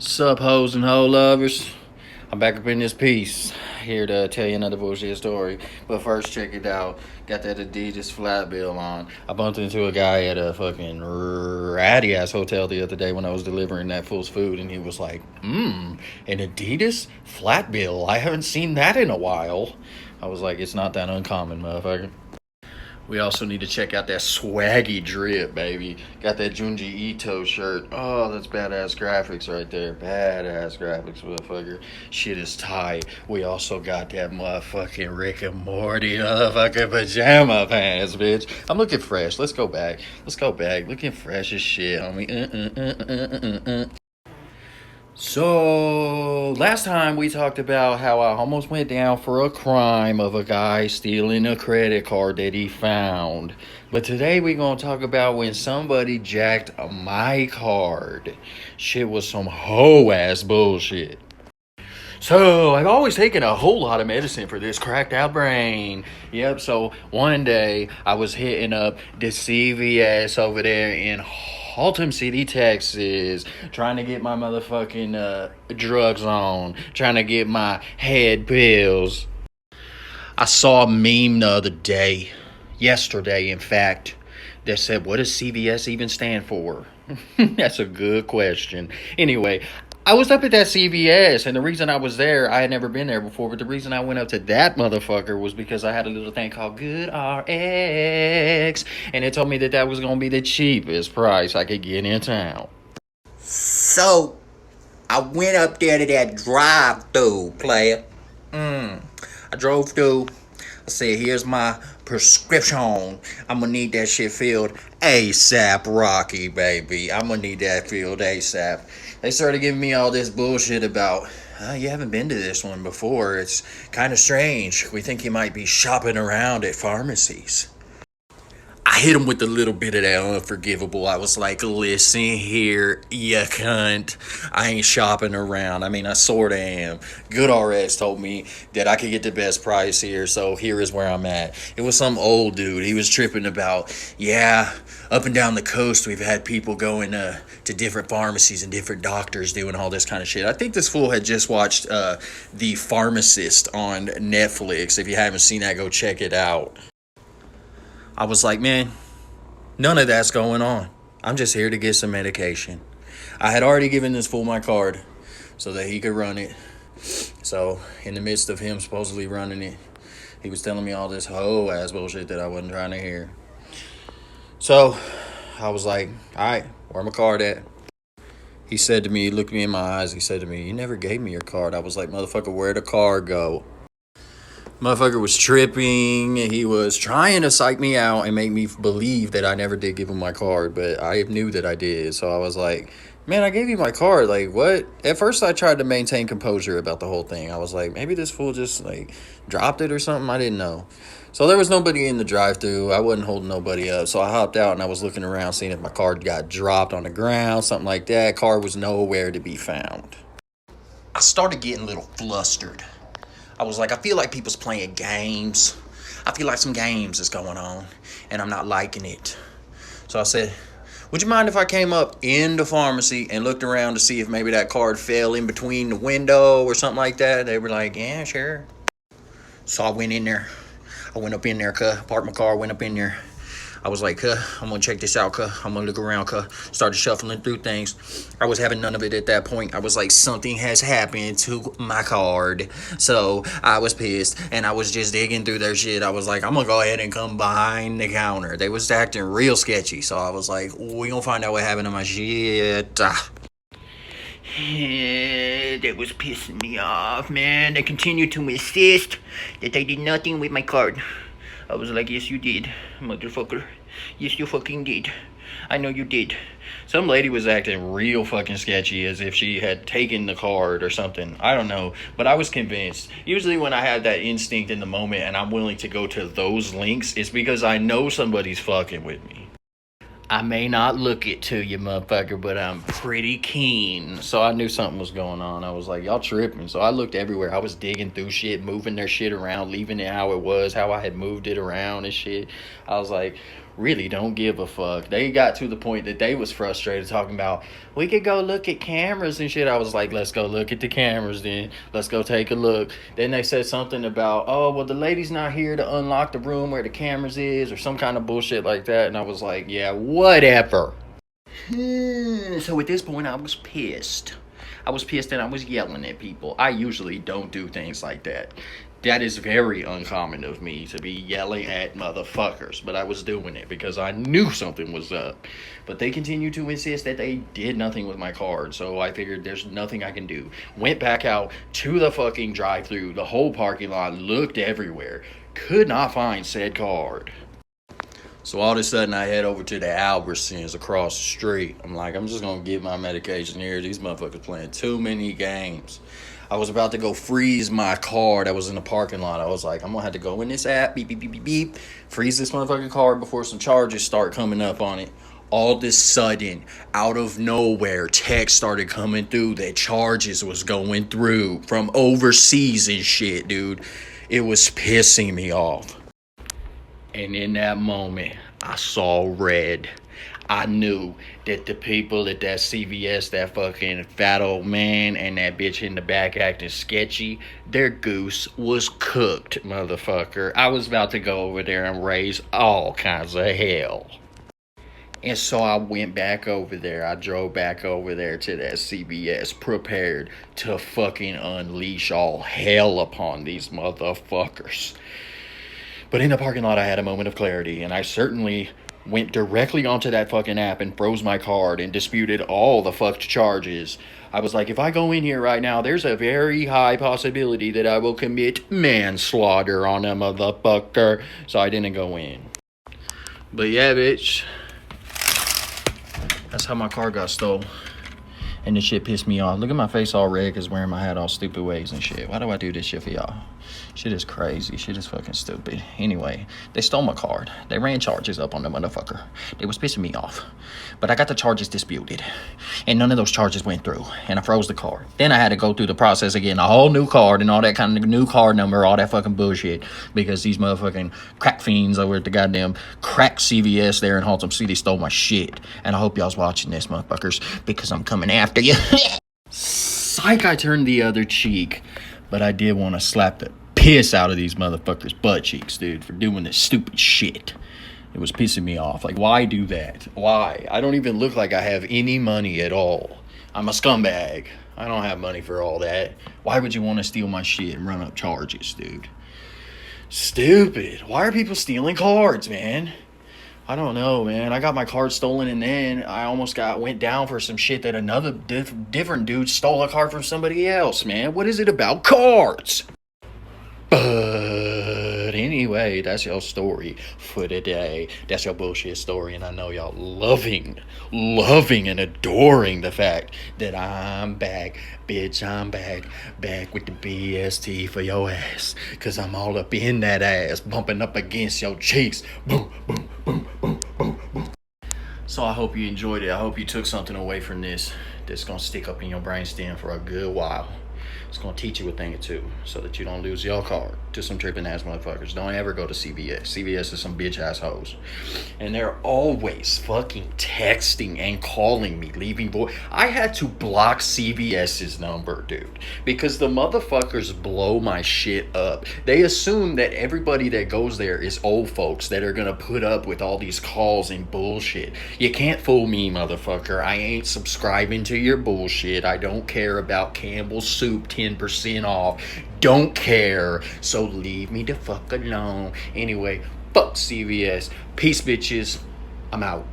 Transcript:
Sup, hoes and hoe lovers. I'm back up in this piece, here to tell you another bullshit story. But first, check it out. Got that Adidas flat bill on. I bumped into a guy at a fucking ratty ass hotel the other day when I was delivering that fool's food, and he was like, an Adidas flat bill? I haven't seen that in a while. I was like, it's not that uncommon, motherfucker. We also need to check out that swaggy drip, baby. Got that Junji Ito shirt. Oh, that's badass graphics right there. Badass graphics, motherfucker. Shit is tight. We also got that motherfucking Rick and Morty motherfucking pajama pants, bitch. I'm looking fresh. Let's go back. Looking fresh as shit, homie. So, last time we talked about how I almost went down for a crime of a guy stealing a credit card that he found. But today we're going to talk about when somebody jacked my card. Shit was some hoe-ass bullshit. So, I've always taken a whole lot of medicine for this cracked out brain. Yep, so one day I was hitting up the CVS over there in Haltom City, Texas, trying to get my motherfucking drugs on, trying to get my head pills. I saw a meme the other day, yesterday in fact, that said, what does CVS even stand for? That's a good question. Anyway, I was up at that CVS, and the reason I was there, I had never been there before, but the reason I went up to that motherfucker was because I had a little thing called Good RX, and it told me that was going to be the cheapest price I could get in town. So, I went up there to that drive-thru, player. I drove through. I said, here's my prescription. I'm gonna need that shit filled ASAP, Rocky, baby. I'm gonna need that filled ASAP. They started giving me all this bullshit about, you haven't been to this one before. It's kind of strange. We think you might be shopping around at pharmacies. I hit him with a little bit of that unforgivable. I was like, listen here, you cunt. I ain't shopping around. I mean, I sort of am. Good RX told me that I could get the best price here, so here is where I'm at. It was some old dude. He was tripping about, up and down the coast, we've had people going to different pharmacies and different doctors doing all this kind of shit. I think this fool had just watched The Pharmacist on Netflix. If you haven't seen that, go check it out. I was like, man, none of that's going on. I'm just here to get some medication. I had already given this fool my card so that he could run it. So, in the midst of him supposedly running it, he was telling me all this hoe-ass bullshit that I wasn't trying to hear. So, I was like, alright, where my card at? He said to me, he looked me in my eyes, he said to me, you never gave me your card. I was like, motherfucker, where'd the card go? Motherfucker was tripping. He was trying to psych me out and make me believe that I never did give him my card, but I knew that I did. So I was like, man, I gave you my card. Like, what? At first, I tried to maintain composure about the whole thing. I was like, maybe this fool just, dropped it or something. I didn't know. So there was nobody in the drive-thru. I wasn't holding nobody up. So I hopped out and I was looking around, seeing if my card got dropped on the ground, something like that. Card was nowhere to be found. I started getting a little flustered. I was like, I feel like people's playing games. I feel like some games is going on, and I'm not liking it. So I said, would you mind if I came up in the pharmacy and looked around to see if maybe that card fell in between the window or something like that? They were like, yeah, sure. So I went in there. I went up in there, parked my car, went up in there. I was like, I'm going to check this out, I'm going to look around, Started shuffling through things. I was having none of it at that point. I was like, something has happened to my card. So I was pissed, and I was just digging through their shit. I was like, I'm going to go ahead and come behind the counter. They was acting real sketchy. So I was like, we going to find out what happened to my shit. That was pissing me off, man. They continued to insist that I did nothing with my card. I was like, yes, you did, motherfucker. Yes, you fucking did. I know you did. Some lady was acting real fucking sketchy as if she had taken the card or something. I don't know, but I was convinced. Usually when I have that instinct in the moment and I'm willing to go to those links, it's because I know somebody's fucking with me. I may not look it to you, motherfucker, but I'm pretty keen. So I knew something was going on. I was like, y'all tripping. So I looked everywhere. I was digging through shit, moving their shit around, leaving it how it was, how I had moved it around and shit. I was like, really don't give a fuck. They got to the point that they was frustrated talking about, we could go look at cameras and shit. I was like, let's go look at the cameras then. Let's go take a look. Then they said something about, oh, well, the lady's not here to unlock the room where the cameras is or some kind of bullshit like that. And I was like, yeah, whatever. So at this point, I was pissed. I was pissed and I was yelling at people. I usually don't do things like that. That is very uncommon of me to be yelling at motherfuckers. But I was doing it because I knew something was up. But they continued to insist that they did nothing with my card. So I figured there's nothing I can do. Went back out to the fucking drive-thru. The whole parking lot, looked everywhere. Could not find said card. So all of a sudden, I head over to the Albertsons across the street. I'm like, I'm just going to get my medication here. These motherfuckers playing too many games. I was about to go freeze my card. I was in the parking lot. I was like, I'm going to have to go in this app, beep, beep, beep, beep, beep, freeze this motherfucking card before some charges start coming up on it. All of a sudden, out of nowhere, text started coming through that charges was going through from overseas and shit, dude. It was pissing me off. And in that moment, I saw red. I knew that the people at that CVS, that fucking fat old man and that bitch in the back acting sketchy, their goose was cooked, motherfucker. I was about to go over there and raise all kinds of hell. And so I went back over there. I drove back over there to that CVS, prepared to fucking unleash all hell upon these motherfuckers. But in the parking lot, I had a moment of clarity, and I certainly went directly onto that fucking app and froze my card and disputed all the fucked charges. I was like, if I go in here right now, there's a very high possibility that I will commit manslaughter on a motherfucker. So I didn't go in. But yeah, bitch. That's how my car got stole. And this shit pissed me off. Look at my face all red because wearing my hat all stupid ways and shit. Why do I do this shit for y'all? Shit is crazy. Shit is fucking stupid. Anyway, they stole my card. They ran charges up on the motherfucker. They was pissing me off. But I got the charges disputed. And none of those charges went through. And I froze the card. Then I had to go through the process of getting a whole new card and all that kind of new card number, all that fucking bullshit. Because these motherfucking crack fiends over at the goddamn crack CVS there in Haltom City stole my shit. And I hope y'all's watching this, motherfuckers, because I'm coming after you. Psych, I turned the other cheek. But I did want to slap the piss out of these motherfuckers' butt cheeks, dude, for doing this stupid shit. It was pissing me off. Like, why do that? Why? I don't even look like I have any money at all. I'm a scumbag. I don't have money for all that. Why would you want to steal my shit and run up charges, dude? Stupid. Why are people stealing cards, man? I don't know, man. I got my card stolen, and then I almost went down for some shit that another different dude stole a card from somebody else, man. What is it about cards? But anyway, that's your story for today. That's your bullshit story, and I know y'all loving and adoring the fact that I'm back. Bitch, I'm back with the BST for your ass. Cause I'm all up in that ass, bumping up against your cheeks. Boom, boom, boom, boom, boom, boom. So I hope you enjoyed it. I hope you took something away from this that's gonna stick up in your brainstem for a good while. It's going to teach you a thing or two so that you don't lose your card to some tripping ass motherfuckers. Don't ever go to CVS. CVS is some bitch ass hoes. And they're always fucking texting and calling me, leaving voice. I had to block CVS's number, dude, because the motherfuckers blow my shit up. They assume that everybody that goes there is old folks that are going to put up with all these calls and bullshit. You can't fool me, motherfucker. I ain't subscribing to your bullshit. I don't care about Campbell's soup 10% off. Don't care. So leave me the fuck alone. Anyway, fuck CVS. Peace, bitches. I'm out.